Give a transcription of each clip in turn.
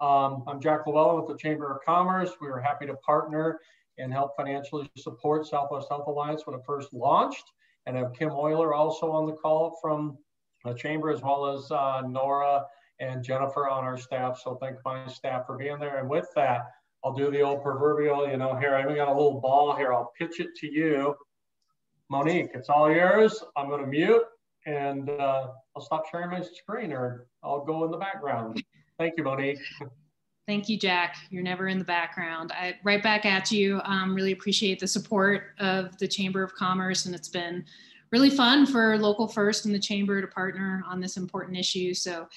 I'm Jack Llewellyn with the Chamber of Commerce. We were happy to partner and help financially support Southwest Health Alliance when it first launched, and have Kim Euler also on the call from the Chamber, as well as Nora and Jennifer on our staff. So thank my staff for being there. And with that, I'll do the old proverbial, you know, here, I even got a little ball here. I'll pitch it to you. Monique, it's all yours. I'm going to mute and I'll stop sharing my screen, or I'll go in the background. Thank you, Monique. Thank you, Jack. You're never in the background. Right back at you. Really appreciate the support of the Chamber of Commerce, and it's been really fun for Local First and the Chamber to partner on this important issue. So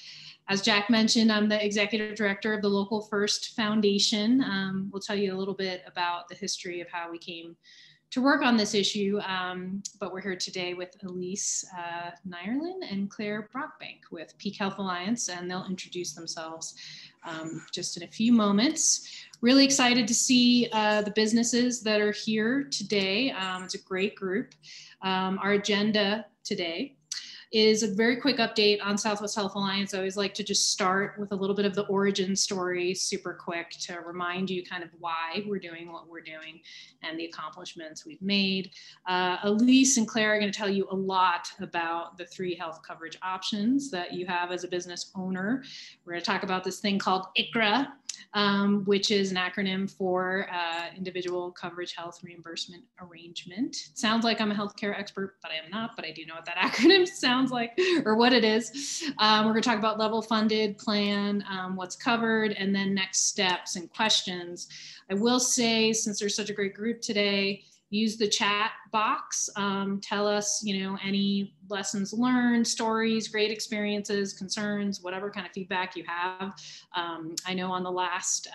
as Jack mentioned, I'm the Executive Director of the Local First Foundation. We'll tell you a little bit about the history of how we came to work on this issue, but we're here today with Elise Nyerlin and Claire Brockbank with Peak Health Alliance, and they'll introduce themselves just in a few moments. Really excited to see the businesses that are here today. It's a great group. Our agenda today is a very quick update on Southwest Health Alliance. I always like to just start with a little bit of the origin story, super quick, to remind you kind of why we're doing what we're doing and the accomplishments we've made. Elise and Claire are going to tell you a lot about the 3 health coverage options that you have as a business owner. We're going to talk about this thing called Icra, which is an acronym for Individual Coverage Health Reimbursement Arrangement. It sounds like I'm a healthcare expert, but I am not, but I do know what that acronym sounds like, or what it is. We're going to talk about level funded plan, what's covered, and then next steps and questions. I will say, since there's such a great group today, use the chat box. Tell us, you know, any lessons learned, stories, great experiences, concerns, whatever kind of feedback you have. I know on the last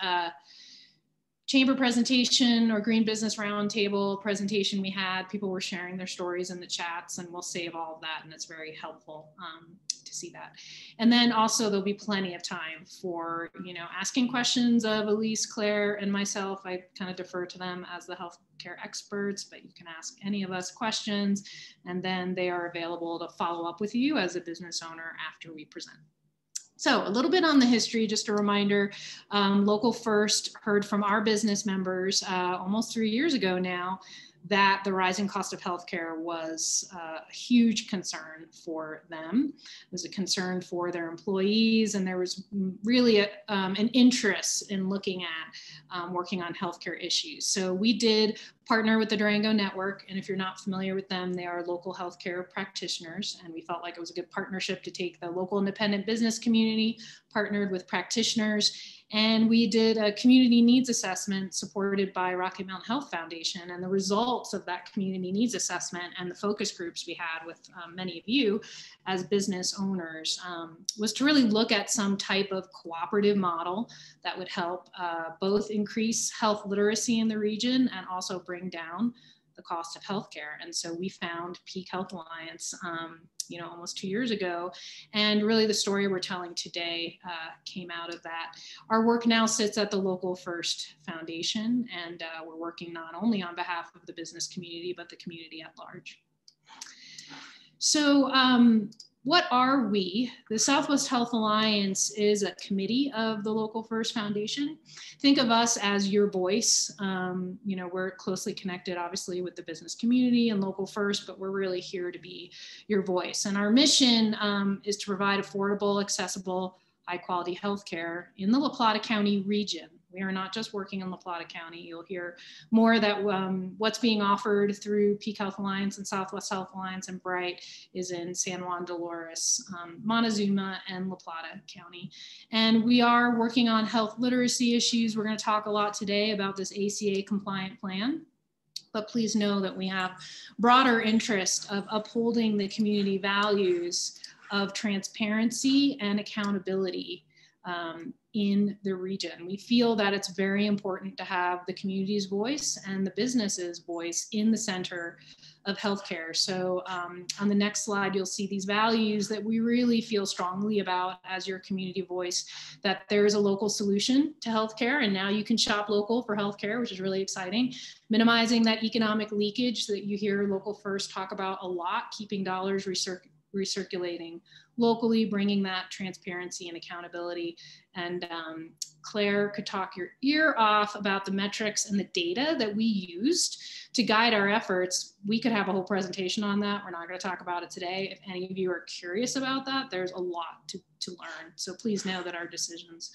Chamber presentation or Green Business Roundtable presentation we had, people were sharing their stories in the chats, and we'll save all of that, and it's very helpful to see that. And then also there'll be plenty of time for, you know, asking questions of Elise, Claire, and myself. I kind of defer to them as the healthcare experts, but you can ask any of us questions, and then they are available to follow up with you as a business owner after we present. So a little bit on the history, just a reminder, Local First heard from our business members almost 3 years ago now that the rising cost of healthcare was a huge concern for them. It was a concern for their employees, and there was really an interest in looking at working on healthcare issues. So we did partner with the Durango Network, and if you're not familiar with them, they are local healthcare practitioners, and we felt like it was a good partnership to take the local independent business community, partnered with practitioners, and we did a community needs assessment supported by Rocky Mountain Health Foundation. And the results of that community needs assessment and the focus groups we had with many of you as business owners was to really look at some type of cooperative model that would help both increase health literacy in the region and also bring down the cost of healthcare. And so we found Peak Health Alliance, you know, almost 2 years ago. And really the story we're telling today came out of that. Our work now sits at the Local First Foundation, and we're working not only on behalf of the business community, but the community at large. So what are we? The Southwest Health Alliance is a committee of the Local First Foundation. Think of us as your voice. You know, we're closely connected, obviously, with the business community and Local First, but we're really here to be your voice. And our mission is to provide affordable, accessible, high-quality healthcare in the La Plata County region. We are not just working in La Plata County. You'll hear more that what's being offered through Peak Health Alliance and Southwest Health Alliance and Bright is in San Juan, Dolores, Montezuma, and La Plata County. And we are working on health literacy issues. We're going to talk a lot today about this ACA compliant plan. But please know that we have broader interest of upholding the community values of transparency and accountability in the region. We feel that it's very important to have the community's voice and the business's voice in the center of healthcare. So on the next slide, you'll see these values that we really feel strongly about as your community voice, that there is a local solution to healthcare, and now you can shop local for healthcare, which is really exciting. Minimizing that economic leakage that you hear Local First talk about a lot, keeping dollars recirculating locally, bringing that transparency and accountability, and Claire could talk your ear off about the metrics and the data that we used to guide our efforts. We could have a whole presentation on that. We're not going to talk about it today. If any of you are curious about that, there's a lot to learn. So please know that our decisions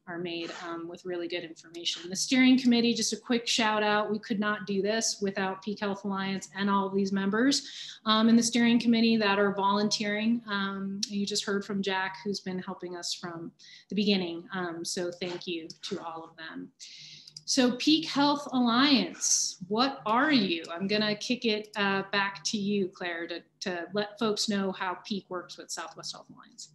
are made with really good information. The steering committee, just a quick shout out. We could not do this without Peak Health Alliance and all of these members in the steering committee that are volunteering. You just heard from Jack, who's been helping us from the beginning. So thank you to all of them. So Peak Health Alliance, what are you? I'm gonna kick it back to you, Claire, to let folks know how Peak works with Southwest Health Alliance.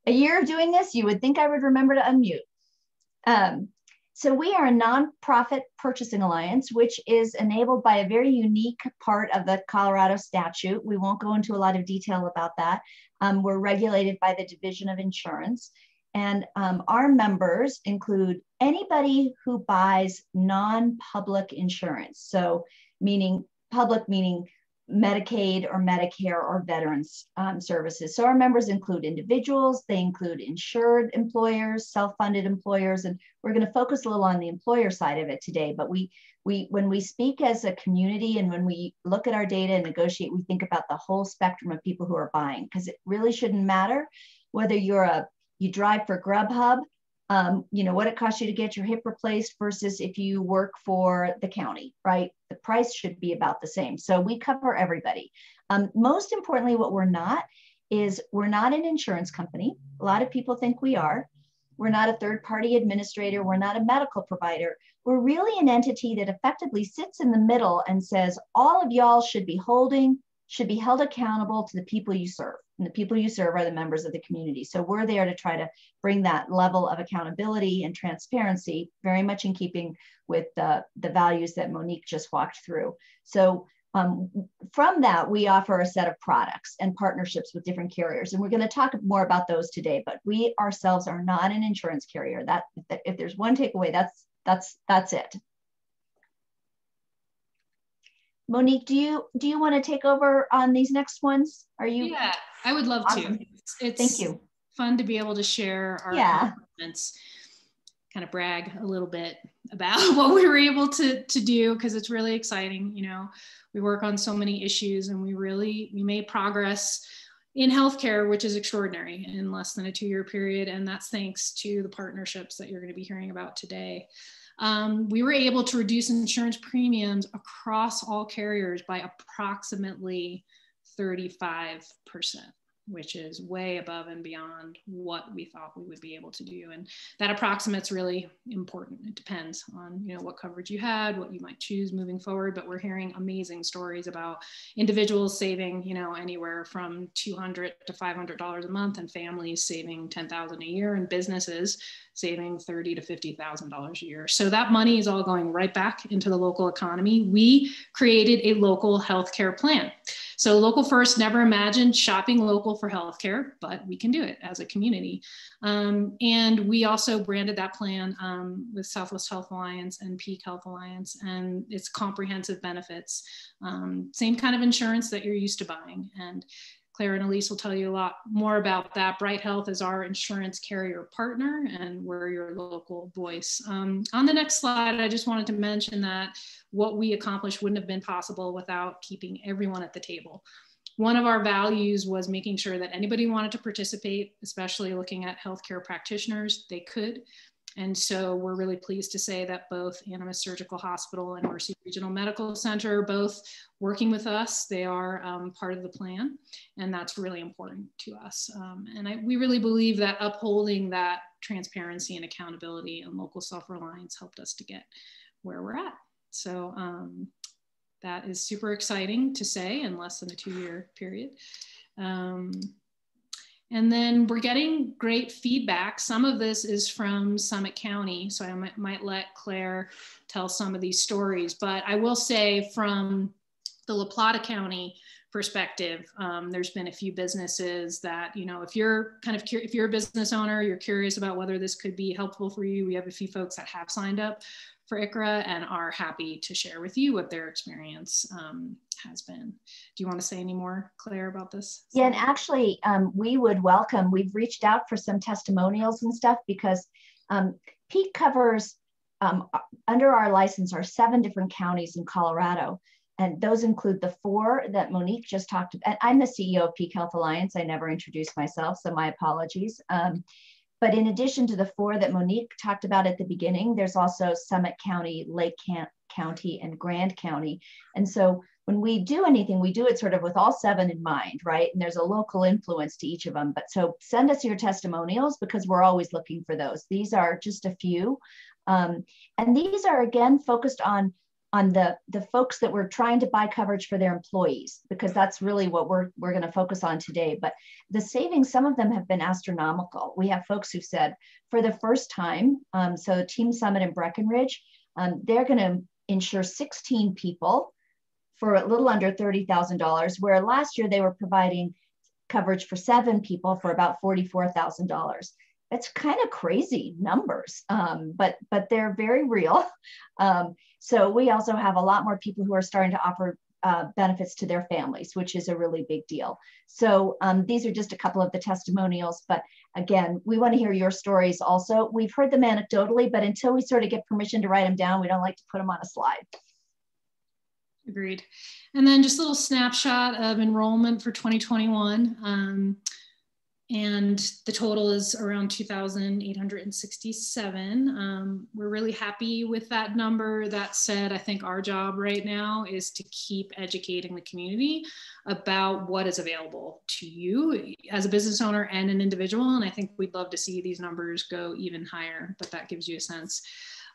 A year of doing this, you would think I would remember to unmute. So we are a nonprofit purchasing alliance, which is enabled by a very unique part of the Colorado statute. We won't go into a lot of detail about that. We're regulated by the Division of Insurance. And our members include anybody who buys non-public insurance. So meaning public, meaning Medicaid or Medicare or veterans services. So our members include individuals, they include insured employers, self-funded employers, and we're going to focus a little on the employer side of it today. But when we speak as a community and when we look at our data and negotiate, we think about the whole spectrum of people who are buying, because it really shouldn't matter whether you drive for Grubhub, you know, what it costs you to get your hip replaced versus if you work for the county, right? The price should be about the same. So we cover everybody. Most importantly, what we're not is we're not an insurance company. A lot of people think we are. We're not a third-party administrator. We're not a medical provider. We're really an entity that effectively sits in the middle and says, all of y'all should be held accountable to the people you serve. And the people you serve are the members of the community. So we're there to try to bring that level of accountability and transparency, very much in keeping with the values that Monique just walked through. So from that, we offer a set of products and partnerships with different carriers. And we're going to talk more about those today, but we ourselves are not an insurance carrier. That if there's one takeaway, that's it. Monique, do you want to take over on these next ones? Are you? Yeah, I would love awesome. to. It's Thank you. Fun to be able to share our accomplishments, kind of brag a little bit about what we were able to do, because it's really exciting. You know, we work on so many issues and we made progress in healthcare, which is extraordinary in less than a 2-year period. And that's thanks to the partnerships that you're going to be hearing about today. We were able to reduce insurance premiums across all carriers by approximately 35%, which is way above and beyond what we thought we would be able to do. And that approximate's really important. It depends on, you know, what coverage you had, what you might choose moving forward, but we're hearing amazing stories about individuals saving, you know, anywhere from $200 to $500 a month, and families saving $10,000 a year, and businesses saving $30,000 to $50,000 a year. So that money is all going right back into the local economy. We created a local healthcare plan. So Local First never imagined shopping local for healthcare, but we can do it as a community. And we also branded that plan with Southwest Health Alliance and Peak Health Alliance, and it's comprehensive benefits, same kind of insurance that you're used to buying. And Claire and Elise will tell you a lot more about that. Bright Health is our insurance carrier partner, and we're your local voice. On the next slide, I just wanted to mention that what we accomplished wouldn't have been possible without keeping everyone at the table. One of our values was making sure that anybody who wanted to participate, especially looking at healthcare practitioners, they could. And so we're really pleased to say that both Animas Surgical Hospital and Mercy Regional Medical Center are both working with us. They are part of the plan, and that's really important to us. And we really believe that upholding that transparency and accountability and local self-reliance helped us to get where we're at. So that is super exciting to say in less than a 2-year period. And then we're getting great feedback. Some of this is from Summit County, so I might let Claire tell some of these stories. But I will say from the La Plata County perspective. There's been a few businesses that, you know, if you're if you're a business owner, you're curious about whether this could be helpful for you. We have a few folks that have signed up for Icra and are happy to share with you what their experience has been. Do you want to say any more, Claire, about this? Yeah, and actually we would welcome, we've reached out for some testimonials and stuff because Pete covers, under our license, are 7 different counties in Colorado. And those include the 4 that Monique just talked about. I'm the CEO of Peak Health Alliance. I never introduced myself, so my apologies. But in addition to the 4 that Monique talked about at the beginning, there's also Summit County, Lake County, and Grand County. And so when we do anything, we do it sort of with all 7 in mind, right? And there's a local influence to each of them. But so send us your testimonials because we're always looking for those. These are just a few. And these are, again, focused on the folks that were trying to buy coverage for their employees, because that's really what we're going to focus on today. But the savings, some of them have been astronomical. We have folks who said for the first time, so Team Summit and Breckenridge, they're going to insure 16 people for a little under $30,000, where last year they were providing coverage for 7 people for about $44,000. That's kind of crazy numbers, but they're very real. So we also have a lot more people who are starting to offer benefits to their families, which is a really big deal. So these are just a couple of the testimonials, but again, we want to hear your stories also. We've heard them anecdotally, but until we sort of get permission to write them down, we don't like to put them on a slide. Agreed. And then just a little snapshot of enrollment for 2021. And the total is around 2,867. We're really happy with that number. That said, I think our job right now is to keep educating the community about what is available to you as a business owner and an individual. And I think we'd love to see these numbers go even higher, but that gives you a sense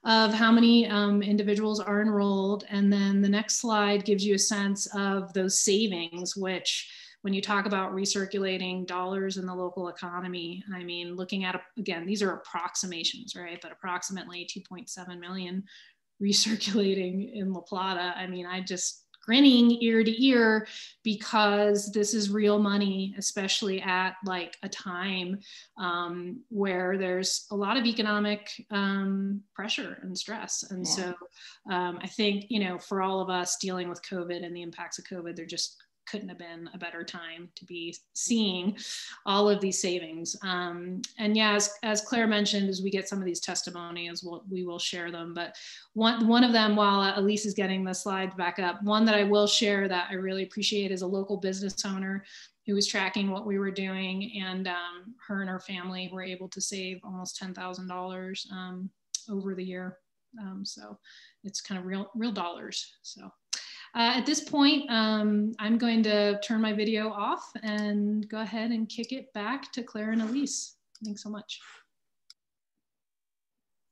of how many individuals are enrolled. And then the next slide gives you a sense of those savings, which when you talk about recirculating dollars in the local economy, I mean, looking at, again, these are approximations, right? But approximately 2.7 million recirculating in La Plata. I mean, I just grinning ear to ear because this is real money, especially at like a time where there's a lot of economic pressure and stress. And so I think, you know, for all of us dealing with COVID and the impacts of COVID, there just couldn't have been a better time to be seeing all of these savings. And yeah, as Claire mentioned, as we get some of these testimonials, we will share them. But one of them, while Elise is getting the slides back up, one that I will share that I really appreciate is a local business owner who was tracking what we were doing, and her and her family were able to save almost $10,000 over the year. So it's kind of real dollars. So. At this point, I'm going to turn my video off and go ahead and kick it back to Claire and Elise. Thanks so much.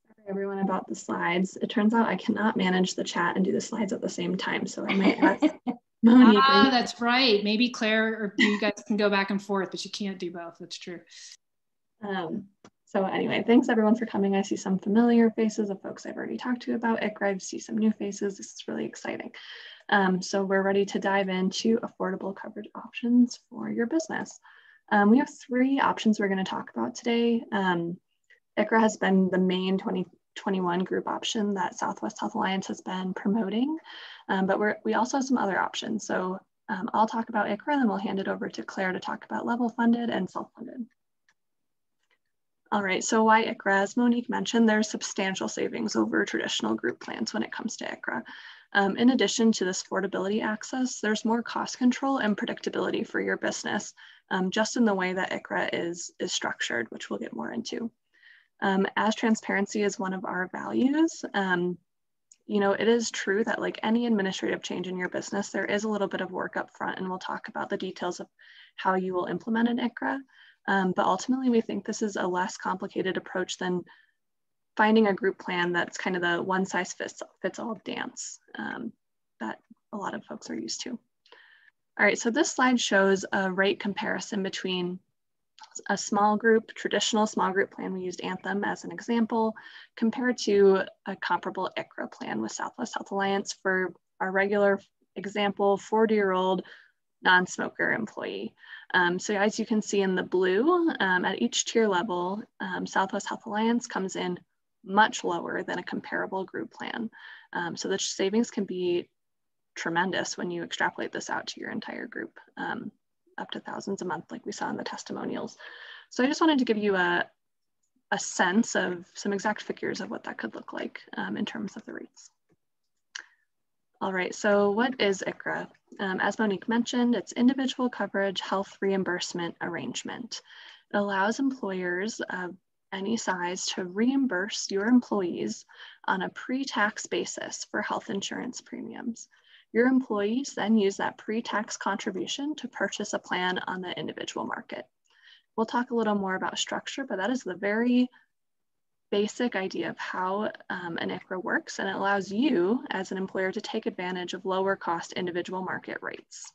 Sorry everyone about the slides. It turns out I cannot manage the chat and do the slides at the same time, so I might ask Monique. That's right. Maybe Claire or you guys can go back and forth, but you can't do both. That's true. So anyway, thanks everyone for coming. I see some familiar faces of folks I've already talked to about Icra. I see some new faces. This is really exciting. So we're ready to dive into affordable coverage options for your business. We have 3 options we're going to talk about today. Icra has been the main 2021 group option that Southwest Health Alliance has been promoting, but we also have some other options. So I'll talk about Icra, then we'll hand it over to Claire to talk about level funded and self-funded. All right, so why Icra? As Monique mentioned, there's substantial savings over traditional group plans when it comes to Icra. In addition to this affordability access, there's more cost control and predictability for your business, just in the way that Icra is structured, which we'll get more into. As transparency is one of our values, you know, it is true that like any administrative change in your business, there is a little bit of work up front, and we'll talk about the details of how you will implement an Icra. But ultimately, we think this is a less complicated approach than finding a group plan that's kind of the one size fits all dance that a lot of folks are used to. All right, so this slide shows a rate comparison between a small group, traditional small group plan, we used Anthem as an example, compared to a comparable Icra plan with Southwest Health Alliance. For our regular example, 40-year-old non-smoker employee. So as you can see in the blue, at each tier level, Southwest Health Alliance comes in much lower than a comparable group plan. So the savings can be tremendous when you extrapolate this out to your entire group, up to thousands a month like we saw in the testimonials. So I just wanted to give you a sense of some exact figures of what that could look like in terms of the rates. All right, so what is Icra? As Monique mentioned, it's individual coverage health reimbursement arrangement. It allows employers of any size to reimburse your employees on a pre-tax basis for health insurance premiums. Your employees then use that pre-tax contribution to purchase a plan on the individual market. We'll talk a little more about structure, but that is the very basic idea of how an Icra works, and it allows you as an employer to take advantage of lower cost individual market rates.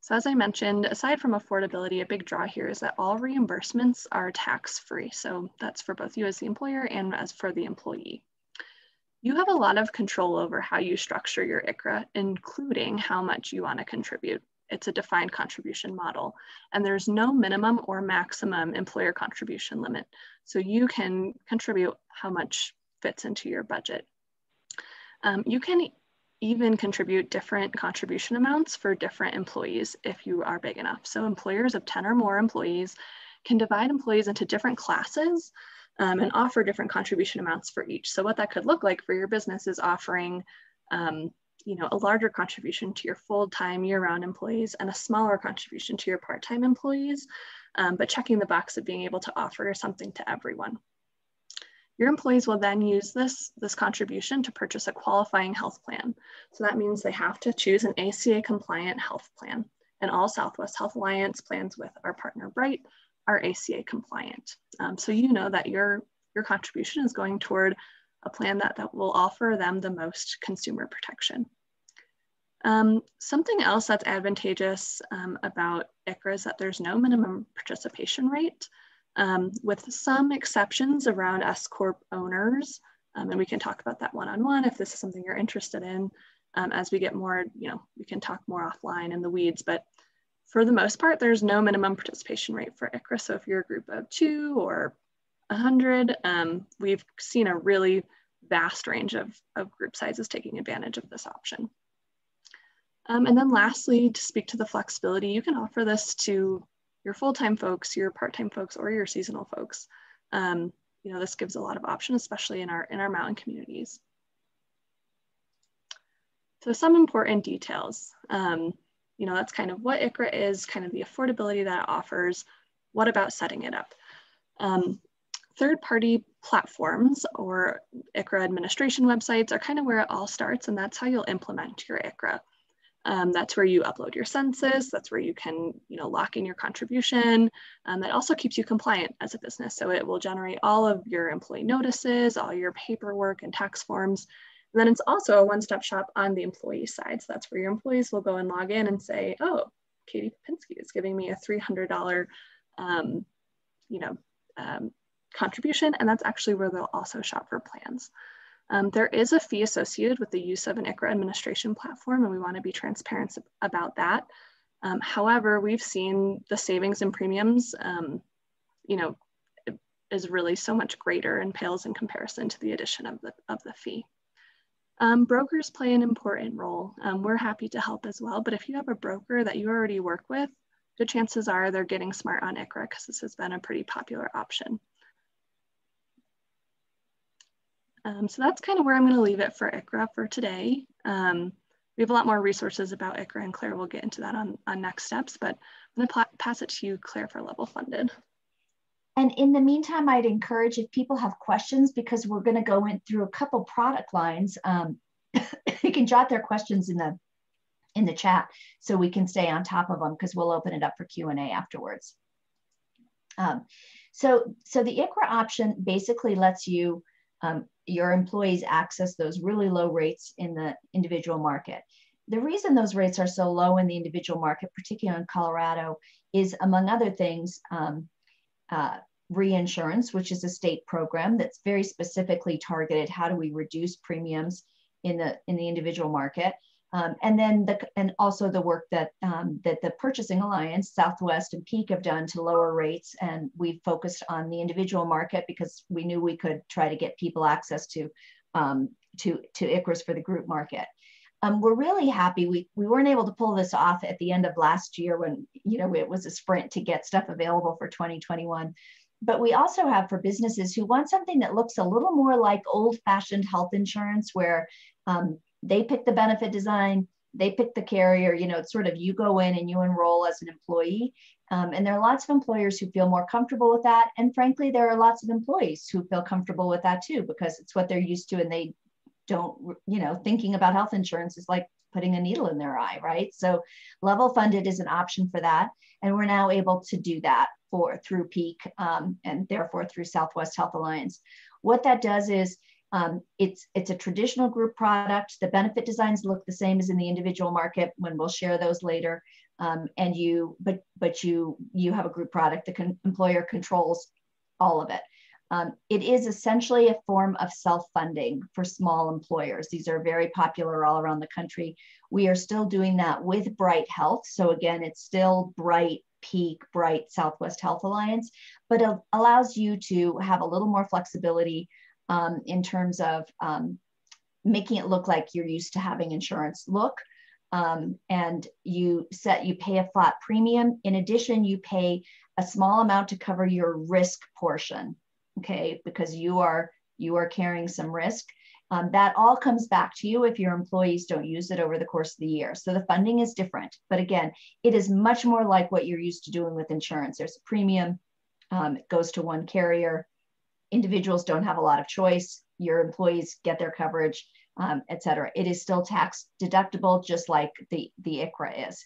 So as I mentioned, aside from affordability, a big draw here is that all reimbursements are tax-free. So that's for both you as the employer and as for the employee. You have a lot of control over how you structure your Icra, including how much you want to contribute. It's a defined contribution model, and there's no minimum or maximum employer contribution limit. So you can contribute how much fits into your budget. You can even contribute different contribution amounts for different employees if you are big enough. So employers of 10 or more employees can divide employees into different classes and offer different contribution amounts for each. So what that could look like for your business is offering a larger contribution to your full-time year-round employees and a smaller contribution to your part-time employees, but checking the box of being able to offer something to everyone. Your employees will then use this contribution to purchase a qualifying health plan. So that means they have to choose an ACA compliant health plan, and all Southwest Health Alliance plans with our partner Bright are ACA compliant. So you know that your contribution is going toward a plan that will offer them the most consumer protection. Something else that's advantageous about Icra is that there's no minimum participation rate, with some exceptions around S Corp owners, and we can talk about that one-on-one if this is something you're interested in. As we get more, we can talk more offline in the weeds, but for the most part, there's no minimum participation rate for Icra. So if you're a group of 2 or 100, we've seen a really vast range of group sizes taking advantage of this option. And then lastly, to speak to the flexibility, you can offer this to your full-time folks, your part-time folks, or your seasonal folks. This gives a lot of options, especially in our mountain communities. So some important details. That's kind of what Icra is, kind of the affordability that it offers. What about setting it up? Third-party platforms or Icra administration websites are kind of where it all starts, and that's how you'll implement your Icra. That's where you upload your census. That's where you can, lock in your contribution. That also keeps you compliant as a business. So it will generate all of your employee notices, all your paperwork and tax forms. And then it's also a one-stop shop on the employee side. So that's where your employees will go and log in and say, oh, Katie Popinski is giving me a $300, contribution. And that's actually where they'll also shop for plans. There is a fee associated with the use of an Icra administration platform, and we want to be transparent about that. However, we've seen the savings in premiums, is really so much greater and pales in comparison to the addition of the fee. Brokers play an important role. We're happy to help as well, but if you have a broker that you already work with, good chances are they're getting smart on Icra because this has been a pretty popular option. So that's kind of where I'm going to leave it for Icra for today. We have a lot more resources about Icra, and Claire will get into that on next steps, but I'm going to pass it to you, Claire, for level funded. And in the meantime, I'd encourage if people have questions, because we're going to go through a couple product lines, you can jot their questions in the chat so we can stay on top of them, because we'll open it up for Q&A afterwards. So the Icra option basically lets you your employees access those really low rates in the individual market. The reason those rates are so low in the individual market, particularly in Colorado, is, among other things, reinsurance, which is a state program that's very specifically targeted. How do we reduce premiums in the individual market? And then also the work that the Purchasing Alliance, Southwest and Peak have done to lower rates. And we've focused on the individual market because we knew we could try to get people access to ICRAs for the group market. We're really happy. We weren't able to pull this off at the end of last year when, you know, it was a sprint to get stuff available for 2021. But we also have for businesses who want something that looks a little more like old-fashioned health insurance, where they pick the benefit design, they pick the carrier, you know, it's sort of you go in and you enroll as an employee. And there are lots of employers who feel more comfortable with that. And frankly, there are lots of employees who feel comfortable with that too, because it's what they're used to, and they don't, you know, thinking about health insurance is like putting a needle in their eye, right? So level funded is an option for that. And we're now able to do that through Peak and therefore through Southwest Health Alliance. What that does is it's a traditional group product. The benefit designs look the same as in the individual market, when we'll share those later. And you have a group product. The employer controls all of it. It is essentially a form of self-funding for small employers. These are very popular all around the country. We are still doing that with Bright Health. So again, it's still Bright, Peak, Bright, Southwest Health Alliance, but it allows you to have a little more flexibility in terms of making it look like you're used to having insurance look. And you pay a flat premium. In addition, you pay a small amount to cover your risk portion. Okay, because you are carrying some risk. That all comes back to you if your employees don't use it over the course of the year. So the funding is different, but again, it is much more like what you're used to doing with insurance. There's a premium, it goes to one carrier. Individuals don't have a lot of choice. Your employees get their coverage, et cetera. It is still tax deductible, just like the Icra is.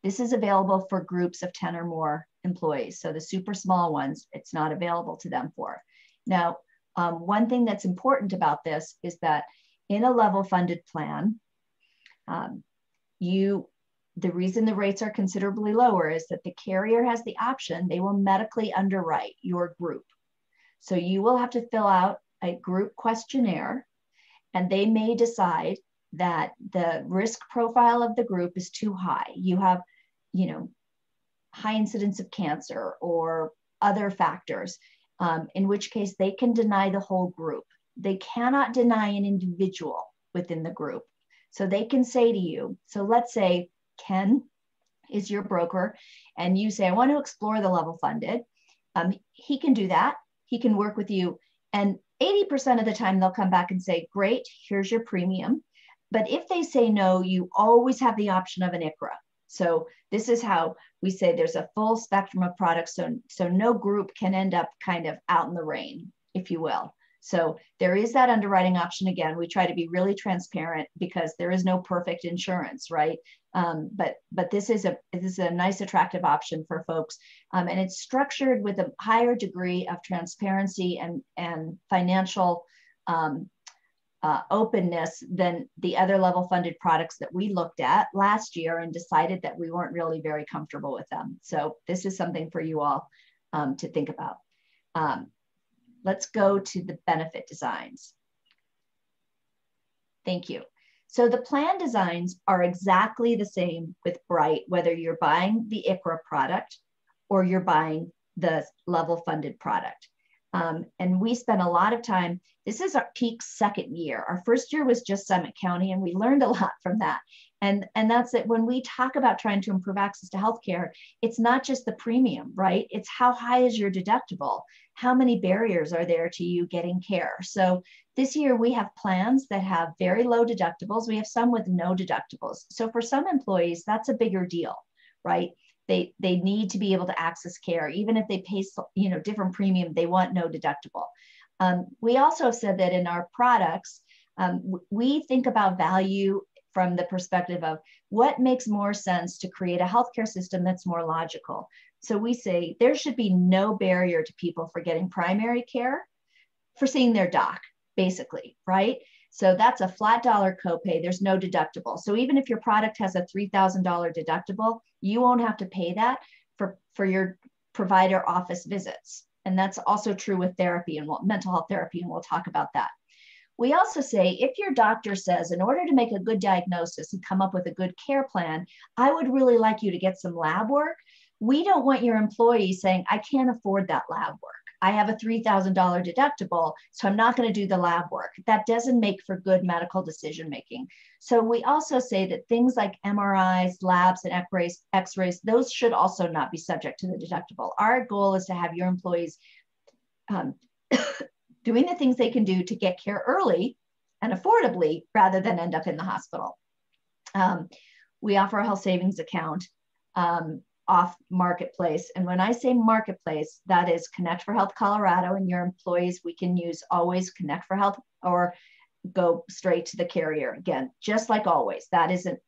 This is available for groups of 10 or more employees. So the super small ones, it's not available to them for. Now, one thing that's important about this is that in a level funded plan, the reason the rates are considerably lower is that the carrier has the option, they will medically underwrite your group. So you will have to fill out a group questionnaire, and they may decide that the risk profile of the group is too high. You have, you know, high incidence of cancer or other factors, in which case they can deny the whole group. They cannot deny an individual within the group. So they can say to you, so let's say Ken is your broker and you say, I want to explore the level funded. He can do that. He can work with you. And 80% of the time they'll come back and say, great, here's your premium. But if they say no, you always have the option of an Icra. So this is how we say there's a full spectrum of products. So no group can end up kind of out in the rain, if you will. So there is that underwriting option. Again, we try to be really transparent because there is no perfect insurance, right? But this is a nice, attractive option for folks. And it's structured with a higher degree of transparency and financial openness than the other level funded products that we looked at last year and decided that we weren't really very comfortable with them. So this is something for you all to think about. Let's go to the benefit designs. Thank you. So the plan designs are exactly the same with Bright, whether you're buying the Icra product or you're buying the level funded product. And we spent a lot of time, this is our Peak second year. Our first year was just Summit County, and we learned a lot from that. And that's it. When we talk about trying to improve access to healthcare, it's not just the premium, right? It's how high is your deductible? How many barriers are there to you getting care? So this year we have plans that have very low deductibles. We have some with no deductibles. So for some employees, that's a bigger deal, right? They need to be able to access care. Even if they pay, you know, different premium, they want no deductible. We also have said that in our products, we think about value from the perspective of what makes more sense to create a healthcare system that's more logical. So we say there should be no barrier to people for getting primary care, for seeing their doc, basically, right? So that's a flat dollar copay. There's no deductible. So even if your product has a $3,000 deductible, you won't have to pay that for your provider office visits. And that's also true with therapy and mental health therapy, and we'll talk about that. We also say, if your doctor says, in order to make a good diagnosis and come up with a good care plan, I would really like you to get some lab work. We don't want your employees saying, I can't afford that lab work. I have a $3,000 deductible, so I'm not going to do the lab work. That doesn't make for good medical decision making. So we also say that things like MRIs, labs, and X-rays, those should also not be subject to the deductible. Our goal is to have your employees doing the things they can do to get care early and affordably rather than end up in the hospital. We offer a health savings account off Marketplace. And when I say Marketplace, that is Connect for Health Colorado, and your employees, we can use always Connect for Health or go straight to the carrier. Again, just like always, that isn't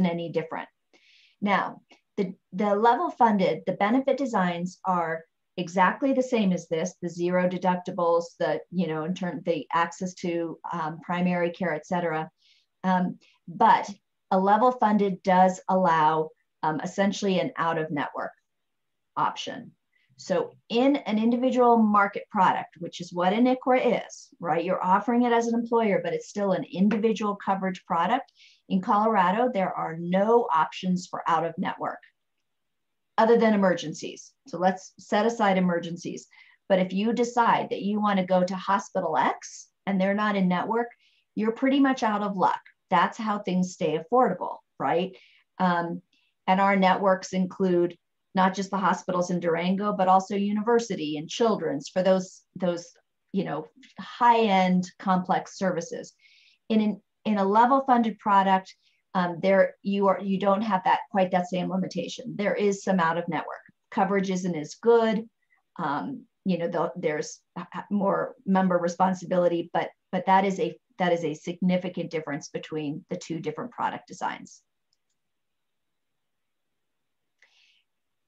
any different. Now, the level funded, the benefit designs are exactly the same as this, the zero deductibles, the access to primary care, et cetera. But a level funded does allow essentially an out-of-network option. So in an individual market product, which is what an Icra is, right? You're offering it as an employer, but it's still an individual coverage product. In Colorado, there are no options for out-of-network other than emergencies. So let's set aside emergencies. But if you decide that you want to go to hospital X and they're not in network, you're pretty much out of luck. That's how things stay affordable, right? And our networks include not just the hospitals in Durango, but also university and children's for those high-end complex services. In a level funded product, you don't have quite that same limitation. There is some out of network. Coverage isn't as good. There's more member responsibility, but that is a significant difference between the two different product designs.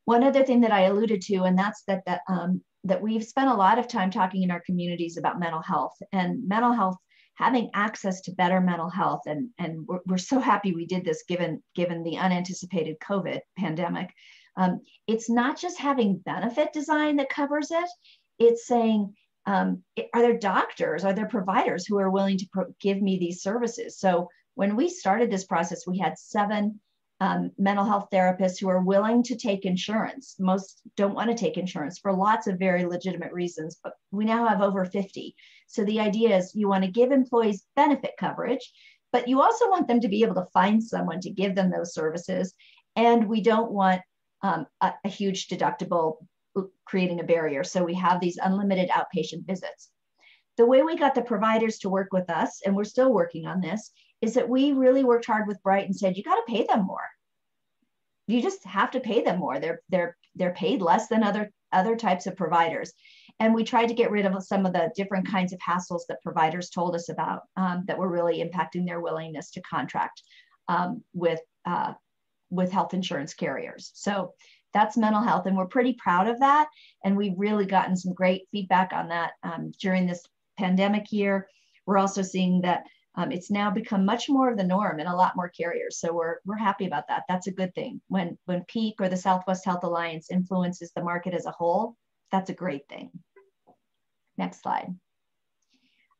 One other thing that I alluded to, and that's that we've spent a lot of time talking in our communities about mental health, and mental health, having access to better mental health. And we're so happy we did this given the unanticipated COVID pandemic. It's not just having benefit design that covers it. It's saying, are there doctors, are there providers who are willing to give me these services? So when we started this process, we had 7 mental health therapists who are willing to take insurance. Most don't want to take insurance for lots of very legitimate reasons, but we now have over 50. So the idea is you want to give employees benefit coverage, but you also want them to be able to find someone to give them those services. And we don't want a huge deductible creating a barrier. So we have these unlimited outpatient visits. The way we got the providers to work with us, and we're still working on this, is that we really worked hard with Bright and said, you got to pay them more. You just have to pay them more. They're paid less than other types of providers. And we tried to get rid of some of the different kinds of hassles that providers told us about that were really impacting their willingness to contract with health insurance carriers. So that's mental health, and we're pretty proud of that. And we've really gotten some great feedback on that during this pandemic year. We're also seeing that it's now become much more of the norm in a lot more carriers. So we're happy about that. That's a good thing. When Peak or the Southwest Health Alliance influences the market as a whole, that's a great thing. Next slide.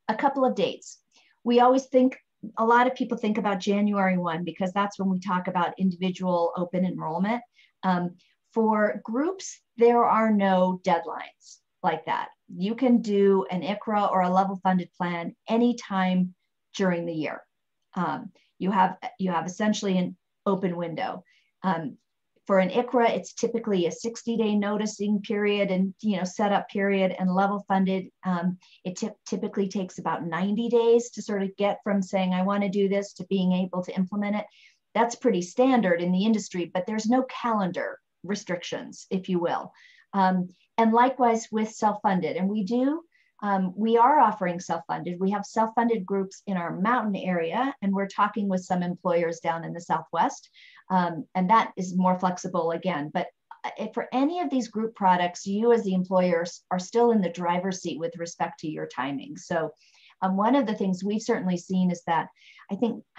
A couple of dates. We always think, a lot of people think about January 1 because that's when we talk about individual open enrollment. For groups, there are no deadlines like that. You can do an Icra or a level funded plan anytime during the year. You have essentially an open window. For an Icra, it's typically a 60-day noticing period and setup period, and level funded, it typically takes about 90 days to sort of get from saying, I want to do this to being able to implement it. That's pretty standard in the industry, but there's no calendar restrictions, if you will. And likewise with self-funded, and we are offering self-funded. We have self-funded groups in our mountain area, and we're talking with some employers down in the Southwest. And that is more flexible again. But for any of these group products, you as the employers are still in the driver's seat with respect to your timing. So one of the things we've certainly seen is that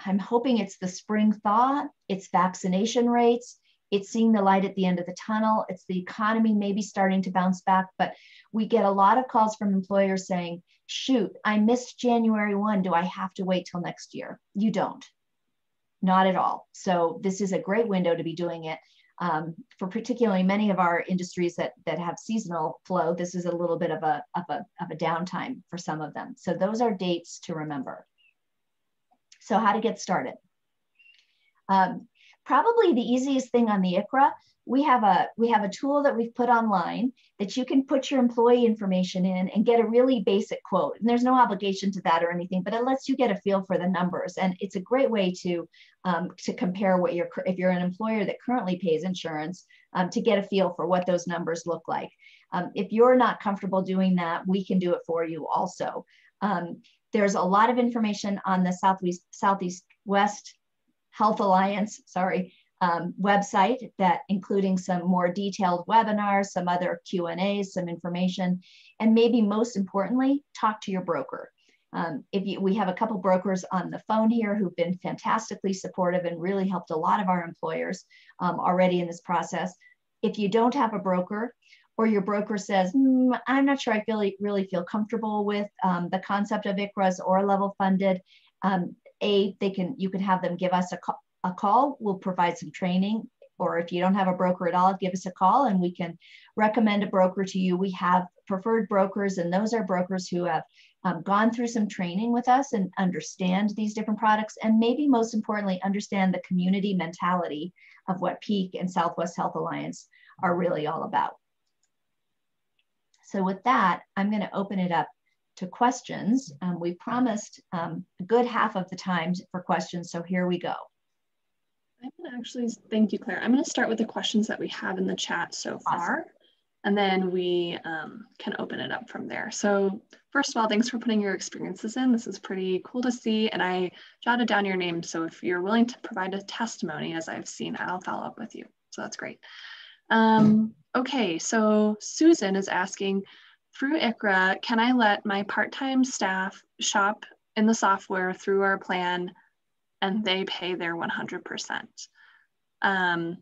I'm hoping it's the spring thaw, it's vaccination rates, it's seeing the light at the end of the tunnel, it's the economy maybe starting to bounce back, but we get a lot of calls from employers saying, shoot, I missed January 1. Do I have to wait till next year? You don't, not at all. So this is a great window to be doing it. For particularly many of our industries that have seasonal flow, this is a little bit of a downtime for some of them. So those are dates to remember. So how to get started. Probably the easiest thing on the Icra, we have a tool that we've put online that you can put your employee information in and get a really basic quote. And there's no obligation to that or anything, but it lets you get a feel for the numbers. And it's a great way to compare what if you're an employer that currently pays insurance, to get a feel for what those numbers look like. If you're not comfortable doing that, we can do it for you also. There's a lot of information on the Southeast West Health Alliance, website, that including some more detailed webinars, some other Q&As, some information, and maybe most importantly, talk to your broker. We have a couple brokers on the phone here who've been fantastically supportive and really helped a lot of our employers already in this process. If you don't have a broker, or your broker says, I'm not sure I really feel comfortable with the concept of ICRAs or level funded, you can have them give us a call. We'll provide some training, or if you don't have a broker at all, give us a call and we can recommend a broker to you. We have preferred brokers, and those are brokers who have gone through some training with us and understand these different products, and maybe most importantly, understand the community mentality of what Peak and Southwest Health Alliance are really all about. So with that, I'm going to open it up to questions. We promised a good half of the time for questions, so here we go. I'm going to actually, thank you, Claire. I'm going to start with the questions that we have in the chat so far, awesome. And then we can open it up from there. So first of all, thanks for putting your experiences in. This is pretty cool to see, and I jotted down your name, so if you're willing to provide a testimony, as I've seen, I'll follow up with you. So that's great. Okay, so Susan is asking, through Icra, can I let my part-time staff shop in the software through our plan and they pay their 100%?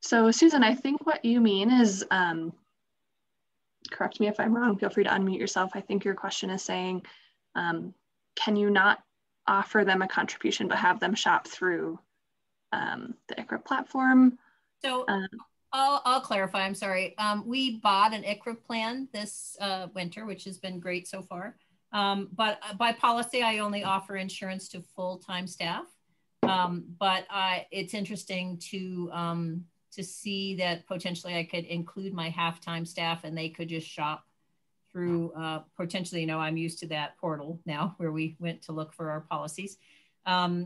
So Susan, I think what you mean is, correct me if I'm wrong, feel free to unmute yourself. I think your question is saying, can you not offer them a contribution but have them shop through the Icra platform? So I'll clarify, I'm sorry. We bought an Icra plan this winter, which has been great so far. But by policy, I only offer insurance to full-time staff. But it's interesting to see that potentially I could include my half-time staff and they could just shop through, potentially, I'm used to that portal now where we went to look for our policies. I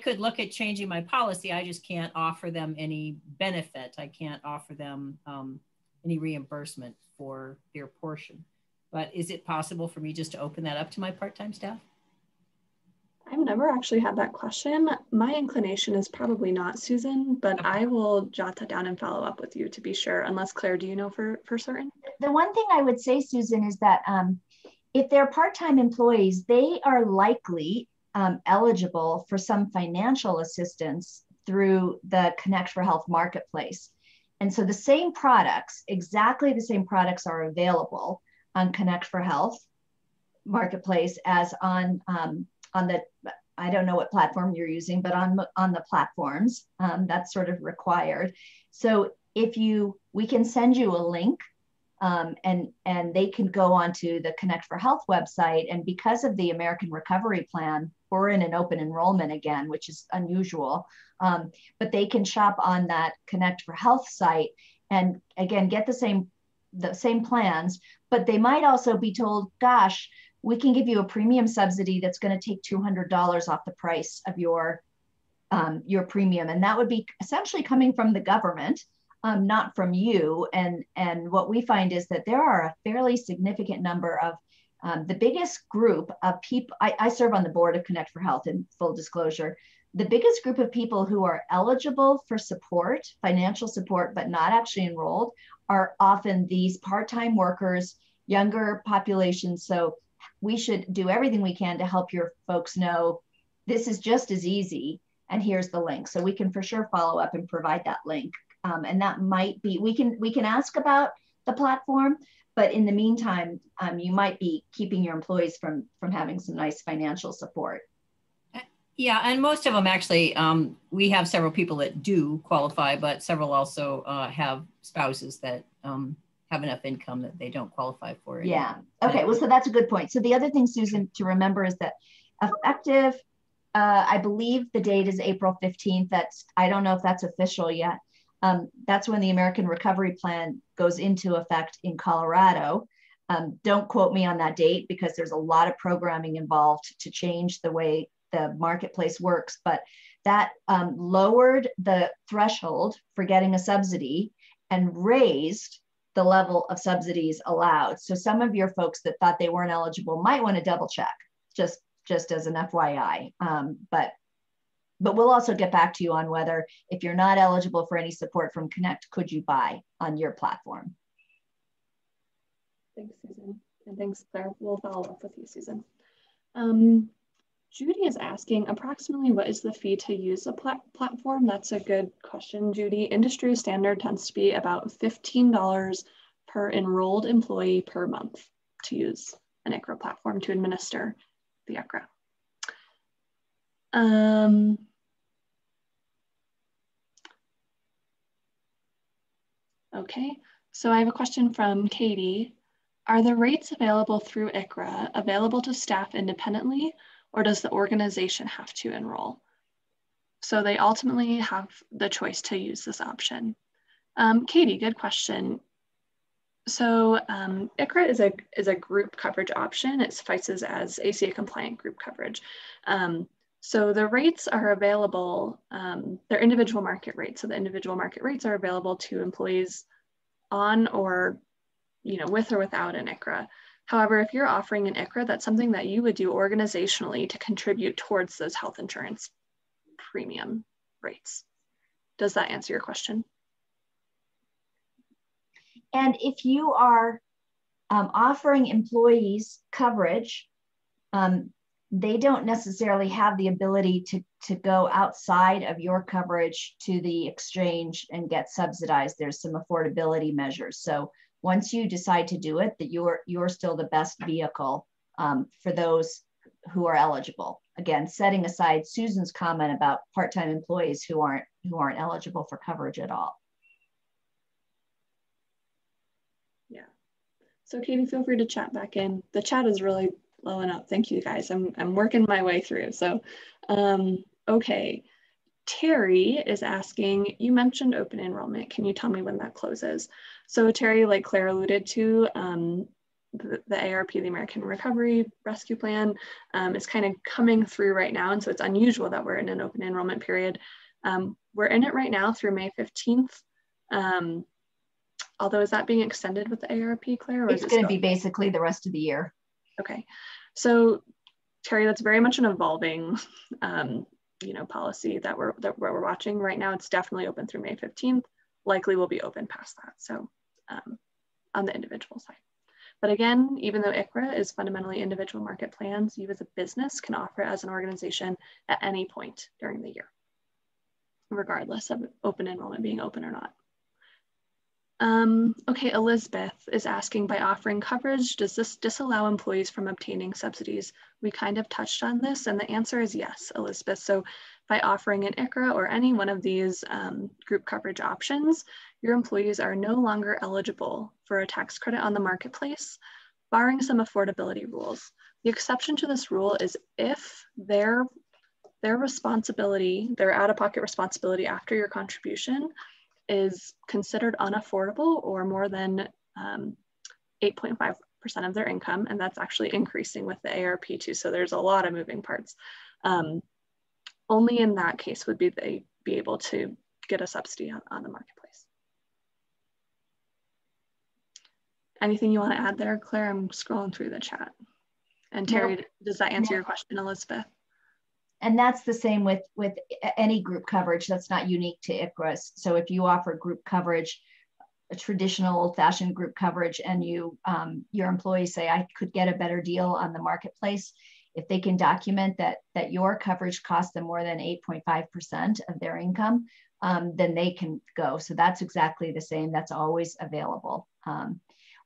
could look at changing my policy. I just can't offer them any benefit. I can't offer them any reimbursement for their portion. But is it possible for me just to open that up to my part-time staff? I've never actually had that question. My inclination is probably not, Susan, but okay. I will jot that down and follow up with you to be sure, unless Claire, do you know for certain? The one thing I would say, Susan, is that if they're part-time employees, they are likely eligible for some financial assistance through the Connect for Health marketplace. And so the same products, exactly the same products, are available on Connect for Health marketplace as on the, I don't know what platform you're using, but on the platforms, that's sort of required. So we can send you a link and they can go onto the Connect for Health website. And because of the American Recovery Plan, we're in an open enrollment again, which is unusual, but they can shop on that Connect for Health site and again, get the same plans, but they might also be told, gosh, we can give you a premium subsidy that's going to take $200 off the price of your premium. And that would be essentially coming from the government, not from you. And what we find is that there are a fairly significant number of the biggest group of people. I serve on the board of Connect for Health, in full disclosure. The biggest group of people who are eligible for support, financial support, but not actually enrolled, are often these part-time workers, younger populations. So we should do everything we can to help your folks know this is just as easy, and here's the link. So we can for sure follow up and provide that link. And that might be, we can ask about the platform, But in the meantime, you might be keeping your employees from having some nice financial support. Yeah, and most of them actually, we have several people that do qualify, but several also have spouses that have enough income that they don't qualify for it. Yeah. Okay. Well, so that's a good point. So the other thing, Susan, to remember is that effective, I believe the date is April 15th. I don't know if that's official yet. That's when the American Recovery Plan goes into effect in Colorado. Don't quote me on that date because there's a lot of programming involved to change the way the marketplace works, but that lowered the threshold for getting a subsidy and raised the level of subsidies allowed. So some of your folks that thought they weren't eligible might want to double check, just as an FYI. But we'll also get back to you on whether, if you're not eligible for any support from Connect, could you buy on your platform? Thanks, Susan. And thanks, Claire. We'll follow up with you, Susan. Judy is asking, approximately what is the fee to use a platform? That's a good question, Judy. Industry standard tends to be about $15 per enrolled employee per month to use an Icra platform to administer the Icra. Okay, so I have a question from Katie. Are the rates available through Icra available to staff independently, or does the organization have to enroll? So they ultimately have the choice to use this option. Katie, good question. So Icra is a group coverage option. It suffices as ACA compliant group coverage. So the rates are available, they're individual market rates. So the individual market rates are available to employees on or, with or without an Icra. However, if you're offering an Icra, that's something that you would do organizationally to contribute towards those health insurance premium rates. Does that answer your question? And if you are offering employees coverage, they don't necessarily have the ability to go outside of your coverage to the exchange and get subsidized. There's some affordability measures. So once you decide to do it, that you're still the best vehicle for those who are eligible. Again, setting aside Susan's comment about part-time employees who aren't eligible for coverage at all. Yeah. So Katie, feel free to chat back in. The chat is really blowing up. Thank you guys. I'm working my way through. So, okay. Terry is asking, you mentioned open enrollment. Can you tell me when that closes? So Terry, like Claire alluded to, the ARP, the American Recovery Rescue Plan, is kind of coming through right now. And so it's unusual that we're in an open enrollment period. We're in it right now through May 15th. Although, is that being extended with the ARP, Claire? Or it's going to be basically the rest of the year. Okay. So Terry, that's very much an evolving policy that we're watching right now. It's definitely open through May 15th, likely will be open past that. So on the individual side. But again, even though Icra is fundamentally individual market plans, you as a business can offer it as an organization at any point during the year, regardless of open enrollment being open or not. Okay, Elizabeth is asking, by offering coverage, does this disallow employees from obtaining subsidies? We kind of touched on this, and the answer is yes, Elizabeth. So by offering an Icra or any one of these group coverage options, your employees are no longer eligible for a tax credit on the marketplace, barring some affordability rules. The exception to this rule is if their responsibility, their out-of-pocket responsibility after your contribution is considered unaffordable or more than 8.5% of their income, and that's actually increasing with the ARP too. So there's a lot of moving parts. Only in that case would they be able to get a subsidy on the marketplace. Anything you want to add there, Claire? I'm scrolling through the chat. And Terry, no. Does that answer your question, Elizabeth? And that's the same with any group coverage. That's not unique to ICRAs. So if you offer group coverage, a traditional old-fashioned group coverage, and your employees say, I could get a better deal on the marketplace, if they can document that your coverage costs them more than 8.5% of their income, then they can go. So that's exactly the same. That's always available.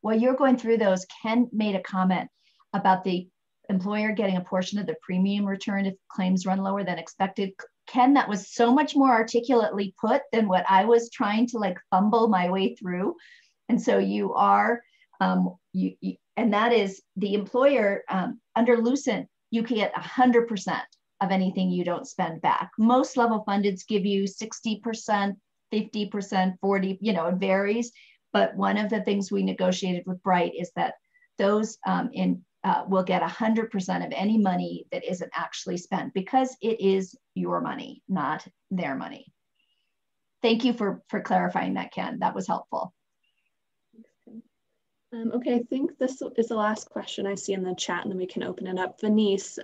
while you're going through those, Ken made a comment about the employer getting a portion of the premium return if claims run lower than expected. Ken, that was so much more articulately put than what I was trying to like fumble my way through. And so you are, and that is the employer under Lucent, you can get 100% of anything you don't spend back. Most level fundeds give you 60%, 50%, 40, you know, it varies. But one of the things we negotiated with Bright is that those will get 100% of any money that isn't actually spent, because it is your money, not their money. Thank you for clarifying that, Ken. That was helpful. Okay, I think this is the last question I see in the chat, and then we can open it up. Venice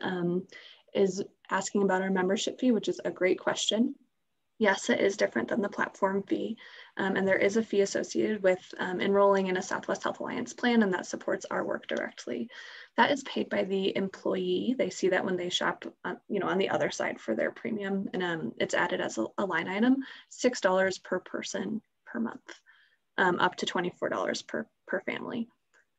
is asking about our membership fee, which is a great question. Yes, it is different than the platform fee, and there is a fee associated with enrolling in a Southwest Health Alliance plan, and that supports our work directly. That is paid by the employee. They see that when they shop, you know, on the other side for their premium, and it's added as a line item, $6 per person per month, up to $24 per family.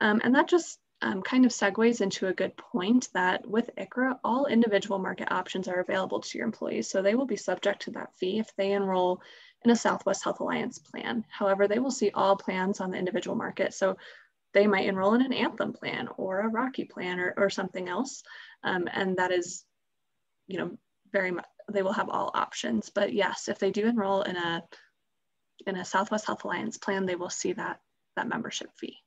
And that just kind of segues into a good point that with Icra, all individual market options are available to your employees. So they will be subject to that fee if they enroll in a Southwest Health Alliance plan. However, they will see all plans on the individual market. So they might enroll in an Anthem plan or a Rocky plan or something else. And that is, you know, very much, they will have all options. But yes, if they do enroll in a Southwest Health Alliance plan, they will see that membership fee.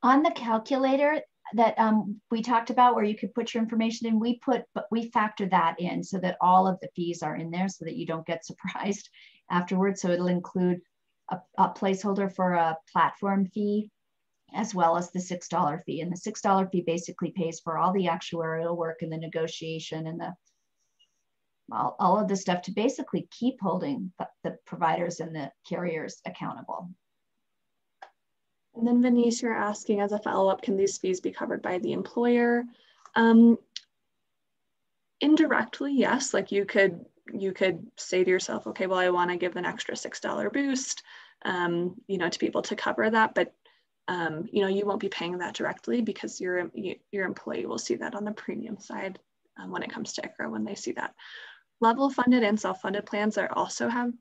On the calculator that we talked about where you could put your information in, we factor that in so that all of the fees are in there so that you don't get surprised afterwards. So it'll include a placeholder for a platform fee, as well as the $6 fee. And the $6 fee basically pays for all the actuarial work and the negotiation and all of the stuff to basically keep holding the providers and the carriers accountable. And then Venice, you're asking as a follow-up, can these fees be covered by the employer? Indirectly, yes. Like you could say to yourself, okay, well, I want to give an extra $6 boost, you know, to be able to cover that. But you know, you won't be paying that directly because your employee will see that on the premium side when it comes to Icra, when they see that. Level funded and self-funded plans also have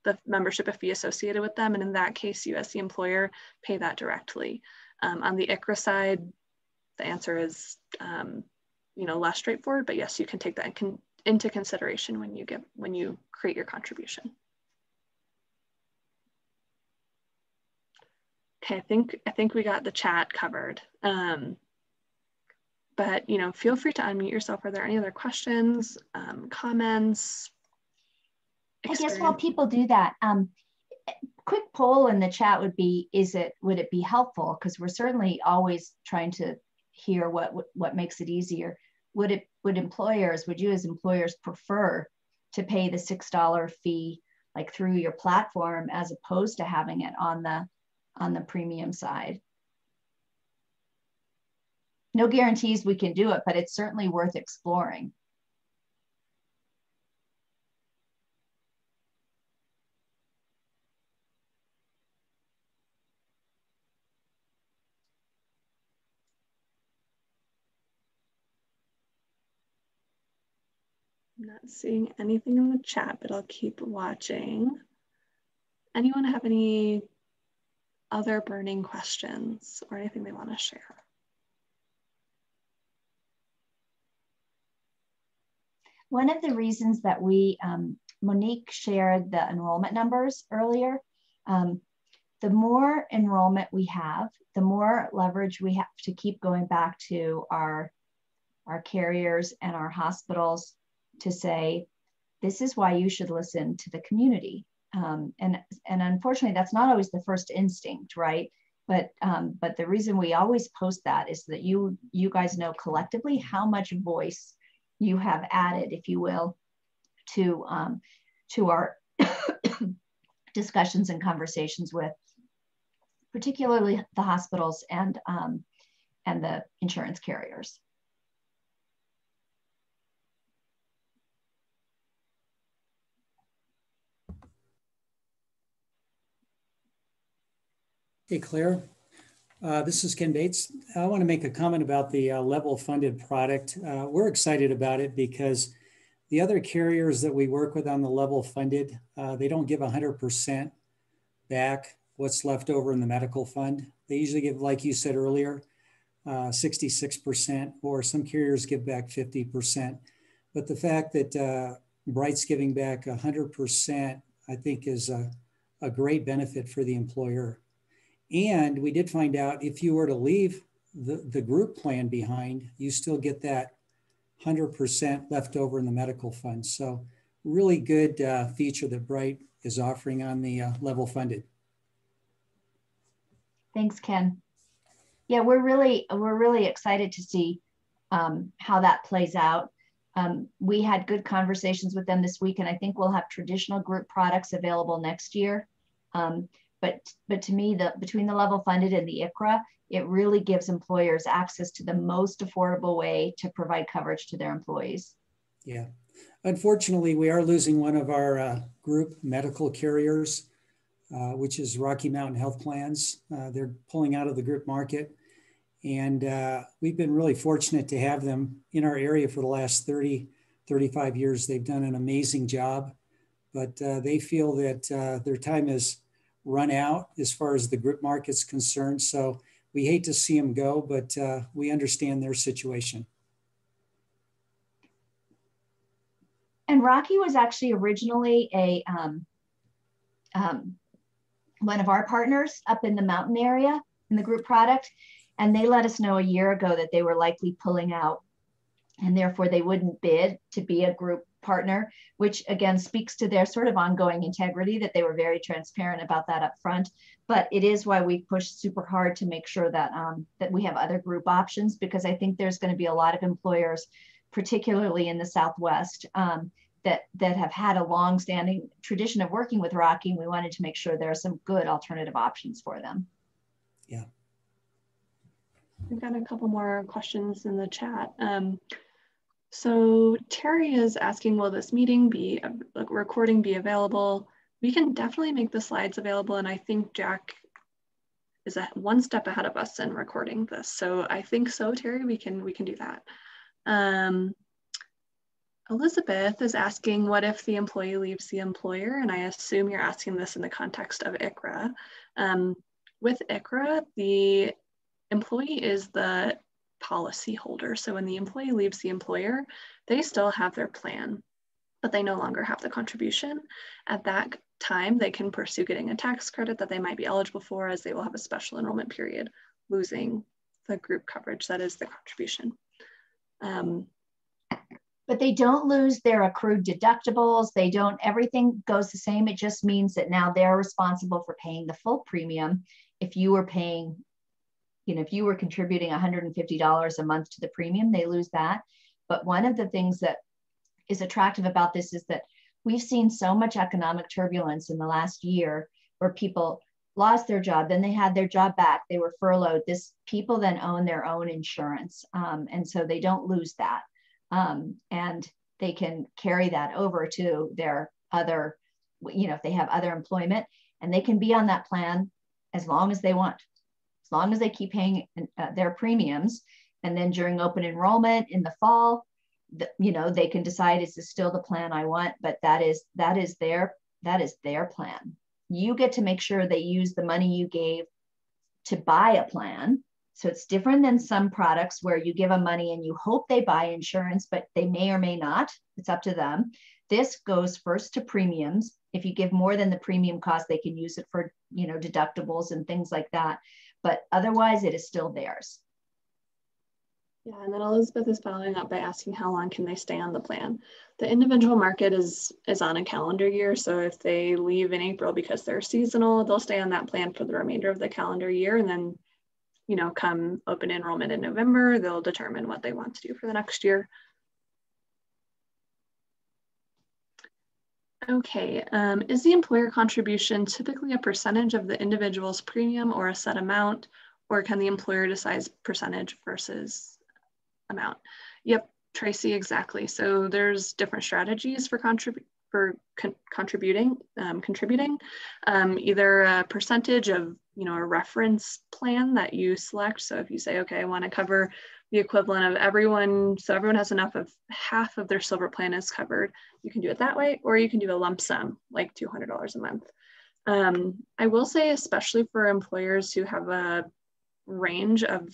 the membership fee associated with them. And in that case, you as the employer pay that directly. On the Icra side, the answer is, you know, less straightforward, but yes, you can take that into consideration when you create your contribution. Okay, I think we got the chat covered. But, you know, feel free to unmute yourself. Are there any other questions, comments? I guess while people do that, quick poll in the chat would be, would it be helpful? Because we're certainly always trying to hear what makes it easier. Would you as employers prefer to pay the $6 fee like through your platform as opposed to having it on the premium side? No guarantees we can do it, but it's certainly worth exploring. I'm not seeing anything in the chat, but I'll keep watching. Anyone have any other burning questions or anything they want to share? One of the reasons that we, Monique shared the enrollment numbers earlier, the more enrollment we have, the more leverage we have to keep going back to our carriers and our hospitals to say, this is why you should listen to the community. And unfortunately, that's not always the first instinct, right? But the reason we always post that is that you guys know collectively how much voice you have added, if you will, to our discussions and conversations with particularly the hospitals and the insurance carriers. Hey, Claire, This is Ken Bates. I want to make a comment about the level funded product. We're excited about it because the other carriers that we work with on the level funded, they don't give 100% back what's left over in the medical fund. They usually give, like you said earlier, 66%, or some carriers give back 50%. But the fact that Bright's giving back 100%, I think is a great benefit for the employer. And we did find out if you were to leave the group plan behind, you still get that 100% left over in the medical fund. So really good feature that Bright is offering on the level funded. Thanks, Ken. Yeah, we're really excited to see how that plays out. We had good conversations with them this week, and I think we'll have traditional group products available next year. But to me, between the level funded and the Icra, it really gives employers access to the most affordable way to provide coverage to their employees. Yeah. Unfortunately, we are losing one of our group medical carriers, which is Rocky Mountain Health Plans. They're pulling out of the group market. And we've been really fortunate to have them in our area for the last 30, 35 years. They've done an amazing job, but they feel that their time has run out as far as the group market's concerned. So we hate to see them go, but we understand their situation. And Rocky was actually originally a one of our partners up in the mountain area in the group product. And they let us know a year ago that they were likely pulling out, and therefore they wouldn't bid to be a group partner, which again speaks to their sort of ongoing integrity, that they were very transparent about that up front. But it is why we pushed super hard to make sure that that we have other group options, because I think there's going to be a lot of employers, particularly in the Southwest, that have had a long-standing tradition of working with Rocky, and we wanted to make sure there are some good alternative options for them. Yeah. We've got a couple more questions in the chat. So Terry is asking, will this meeting be, recording be available? We can definitely make the slides available, and I think Jack is one step ahead of us in recording this. So I think so, Terry, we can do that. Elizabeth is asking, what if the employee leaves the employer? And I assume you're asking this in the context of Icra. With Icra, the employee is the policy holder. So when the employee leaves the employer, they still have their plan, but they no longer have the contribution. At that time, they can pursue getting a tax credit that they might be eligible for, as they will have a special enrollment period, losing the group coverage that is the contribution. But they don't lose their accrued deductibles. They don't, everything goes the same. It just means that now they're responsible for paying the full premium. If you were paying, if you were contributing $150 a month to the premium, they lose that. But one of the things that is attractive about this is that we've seen so much economic turbulence in the last year where people lost their job, then they had their job back, they were furloughed. People then own their own insurance. And so they don't lose that. And they can carry that over to their other, if they have other employment, and they can be on that plan as long as they want, as long as they keep paying their premiums. And then during open enrollment in the fall, they can decide, is this still the plan I want? But that is their plan. You get to make sure they use the money you gave to buy a plan. So it's different than some products where you give them money and you hope they buy insurance, but they may or may not. It's up to them. This goes first to premiums. If you give more than the premium cost, they can use it for, deductibles and things like that. But otherwise, it is still theirs. Yeah, and then Elizabeth is following up by asking how long can they stay on the plan? The individual market is on a calendar year. So if they leave in April because they're seasonal, they'll stay on that plan for the remainder of the calendar year. And then come open enrollment in November, they'll determine what they want to do for the next year. Okay, is the employer contribution typically a percentage of the individual's premium or a set amount, or can the employer decide percentage versus amount? Yep, Tracy, exactly. So there's different strategies for for contributing, either a percentage of, a reference plan that you select. So if you say, okay, I want to cover the equivalent of everyone, so everyone has enough of half of their silver plan is covered, you can do it that way, or you can do a lump sum, like $200 a month. I will say, especially for employers who have a range of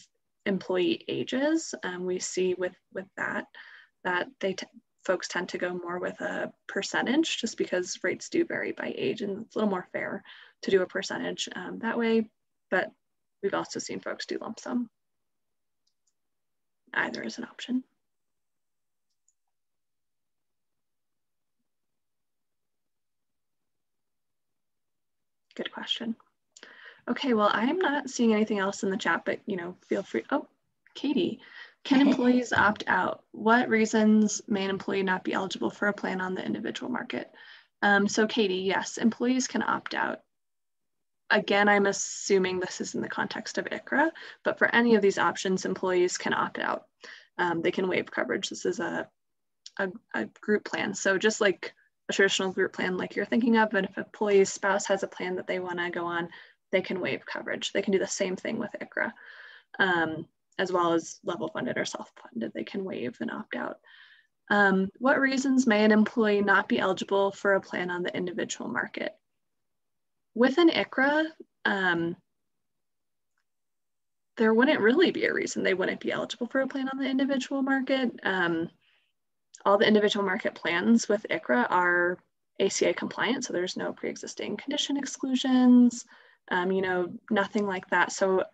employee ages, we see with that folks tend to go more with a percentage, just because rates do vary by age, and it's a little more fair to do a percentage that way. But we've also seen folks do lump sum. Either is an option. Good question. Okay, well, I'm not seeing anything else in the chat, but feel free. Oh, Katie, can employees opt out? What reasons may an employee not be eligible for a plan on the individual market? So Katie, yes, employees can opt out. Again, I'm assuming this is in the context of Icra, but for any of these options, employees can opt out. They can waive coverage. This is a group plan. So just like a traditional group plan like you're thinking of, but if an employee's spouse has a plan that they want to go on, they can waive coverage. They can do the same thing with Icra, as well as level funded or self-funded. They can waive and opt out. What reasons may an employee not be eligible for a plan on the individual market? With an Icra, there wouldn't really be a reason they wouldn't be eligible for a plan on the individual market. All the individual market plans with Icra are ACA compliant, so there's no pre-existing condition exclusions, nothing like that. So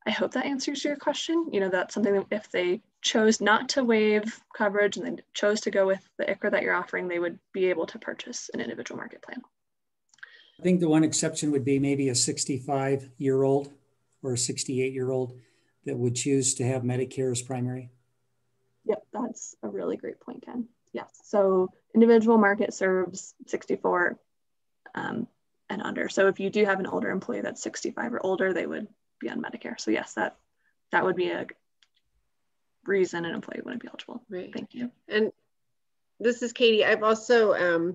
I hope that answers your question. That's something that if they chose not to waive coverage and they chose to go with the Icra that you're offering, they would be able to purchase an individual market plan. I think the one exception would be maybe a 65-year-old or a 68-year-old that would choose to have Medicare as primary. Yep, that's a really great point, Ken. Yes, so individual market serves 64 and under. So if you do have an older employee that's 65 or older, they would be on Medicare. So yes, that would be a reason an employee wouldn't be eligible. Right. Thank you. And this is Katie. I'm also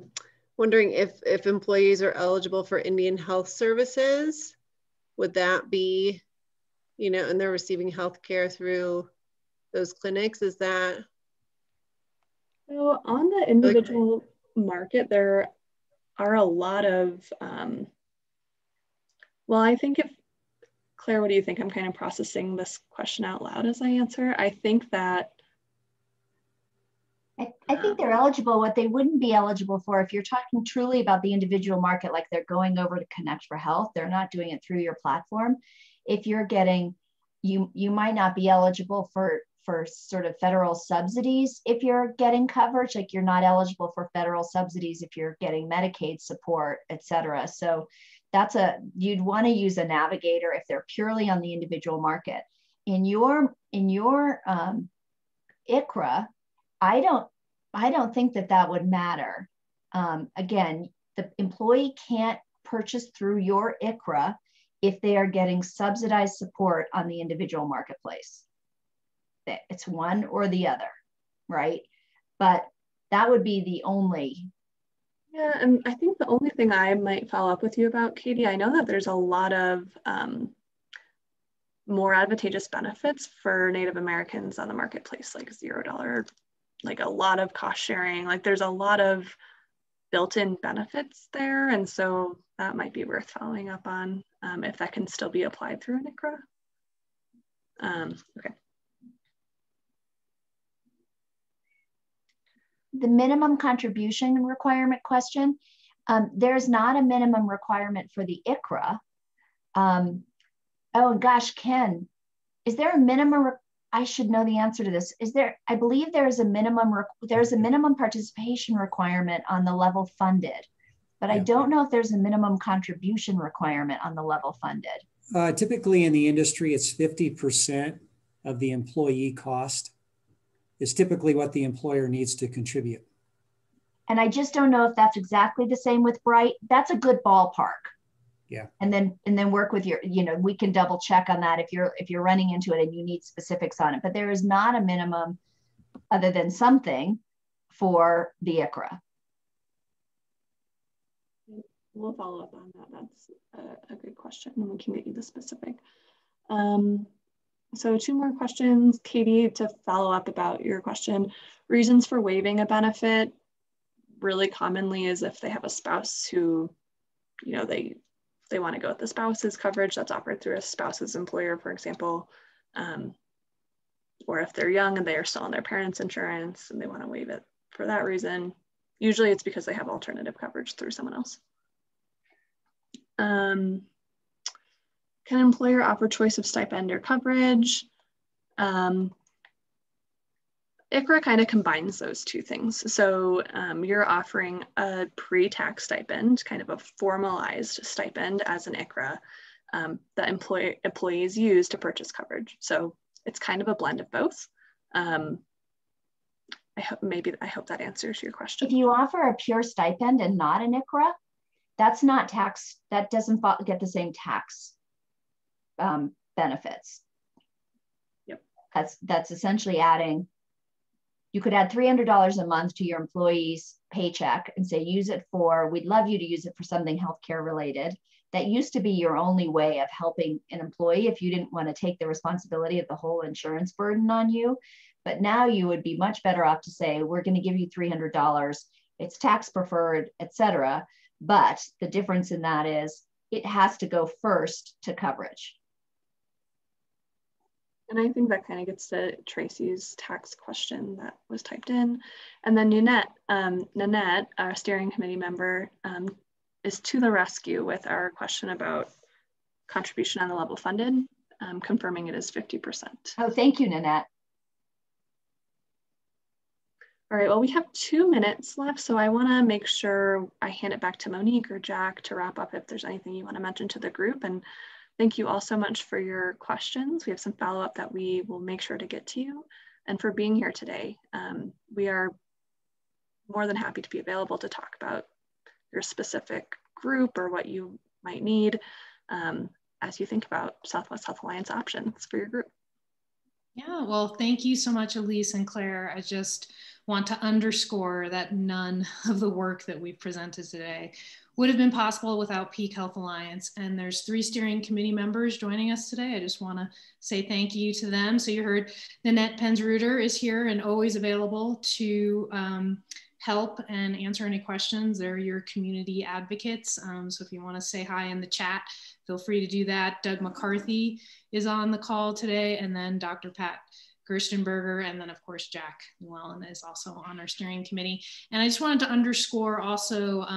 wondering if employees are eligible for Indian Health Services. Would that be, and they're receiving health care through those clinics? Is that? So on the individual market, there are a lot of, well, I think Claire, what do you think? I'm kind of processing this question out loud as I answer. I think that I think they're eligible. What they wouldn't be eligible for, if you're talking truly about the individual market, like they're going over to Connect for Health, they're not doing it through your platform. If you're getting, you might not be eligible for sort of federal subsidies if you're getting coverage, like you're not eligible for federal subsidies if you're getting Medicaid support, et cetera. So you'd want to use a navigator if they're purely on the individual market. In your Icra, I don't think that would matter. Again, the employee can't purchase through your Icra if they are getting subsidized support on the individual marketplace. It's one or the other, right? But that would be the only. Yeah, and I think the only thing I might follow up with you about, Katie, I know that there's a lot of more advantageous benefits for Native Americans on the marketplace, like $0, like a lot of cost sharing, like there's a lot of built-in benefits there. And so that might be worth following up on if that can still be applied through an Icra. Okay. The minimum contribution requirement question, there's not a minimum requirement for the Icra. Oh gosh, Ken, is there a minimum? I should know the answer to this. I believe there's a minimum participation requirement on the level funded, but I don't know if there's a minimum contribution requirement on the level funded. Typically in the industry, it's 50% of the employee cost. Is typically what the employer needs to contribute. And I just don't know if that's exactly the same with Bright. That's a good ballpark. Yeah. And then work with your, we can double check on that if you're running into it and you need specifics on it. But there is not a minimum other than something for the Icra. We'll follow up on that. That's a good question, and we can get you the specific. So 2 more questions, Katie, to follow up about your question. Reasons for waiving a benefit really commonly is if they have a spouse who, you know, they want to go with the spouse's coverage that's offered through a spouse's employer, for example, or if they're young and they are still on their parents' insurance and they want to waive it for that reason. Usually it's because they have alternative coverage through someone else. Can an employer offer choice of stipend coverage? Icra kind of combines those 2 things. So you're offering a pre-tax stipend, kind of a formalized stipend as an Icra that employees use to purchase coverage. So it's kind of a blend of both. I hope that answers your question. If you offer a pure stipend and not an Icra, that's not tax, that doesn't get the same tax benefits. Yep. That's essentially adding, you could add $300 a month to your employee's paycheck and say, use it for, we'd love you to use it for something healthcare related. That used to be your only way of helping an employee if you didn't want to take the responsibility of the whole insurance burden on you. But now you would be much better off to say, we're going to give you $300, it's tax preferred, etc. But the difference in that is it has to go first to coverage. And I think that kind of gets to Tracy's tax question that was typed in. And then Nanette, our steering committee member, is to the rescue with our question about contribution on the level funded, confirming it is 50%. Oh, thank you, Nanette. All right, well, we have 2 minutes left, so I want to make sure I hand it back to Monique or Jack to wrap up if there's anything you want to mention to the group. And thank you all so much for your questions. We have some follow-up that we will make sure to get to you, and for being here today. We are more than happy to be available to talk about your specific group or what you might need as you think about Southwest Health Alliance options for your group. Yeah, well, thank you so much, Elise and Claire. I just want to underscore that none of the work that we've presented today would have been possible without Peak Health Alliance. And there's 3 steering committee members joining us today. I just want to say thank you to them. So you heard Nanette Penzruder is here and always available to help and answer any questions. They're your community advocates. So if you want to say hi in the chat, feel free to do that. Doug McCarthy is on the call today, and then Dr. Pat Gerstenberger, and then of course Jack Llewellyn is also on our steering committee. And I just wanted to underscore also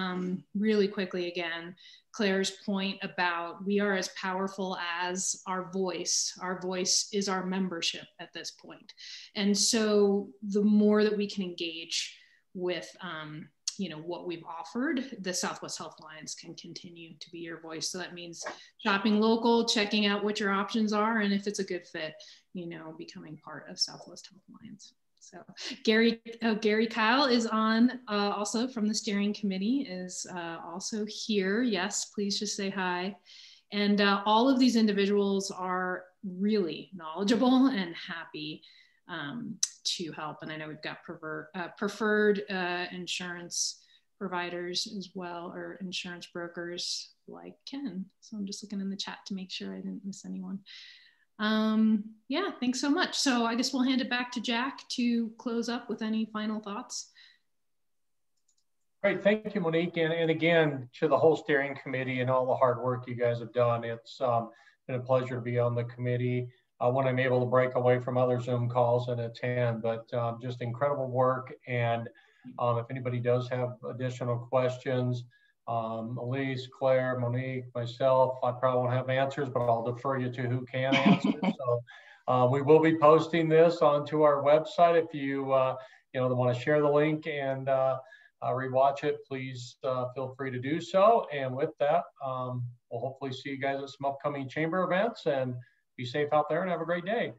really quickly again, Claire's point about we are as powerful as our voice. Our voice is our membership at this point. And so the more that we can engage with you know, what we've offered, the Southwest Health Alliance can continue to be your voice. So that means shopping local, checking out what your options are, and if it's a good fit, you know, becoming part of Southwest Health Alliance. So Gary Kyle is on also from the steering committee, is also here. Yes, please just say hi. And all of these individuals are really knowledgeable and happy to help. And I know we've got preferred insurance providers as well, or insurance brokers like Ken. So I'm just looking in the chat to make sure I didn't miss anyone. Yeah, thanks so much. So I guess we'll hand it back to Jack to close up with any final thoughts. Great, thank you, Monique. And again, to the whole steering committee and all the hard work you guys have done. It's been a pleasure to be on the committee. When I'm able to break away from other Zoom calls and attend, but just incredible work. And if anybody does have additional questions, Elise, Claire, Monique, myself, I probably won't have answers, but I'll defer you to who can answer. So we will be posting this onto our website. If you want to share the link and rewatch it, please feel free to do so. And with that, we'll hopefully see you guys at some upcoming chamber events, and be safe out there and have a great day.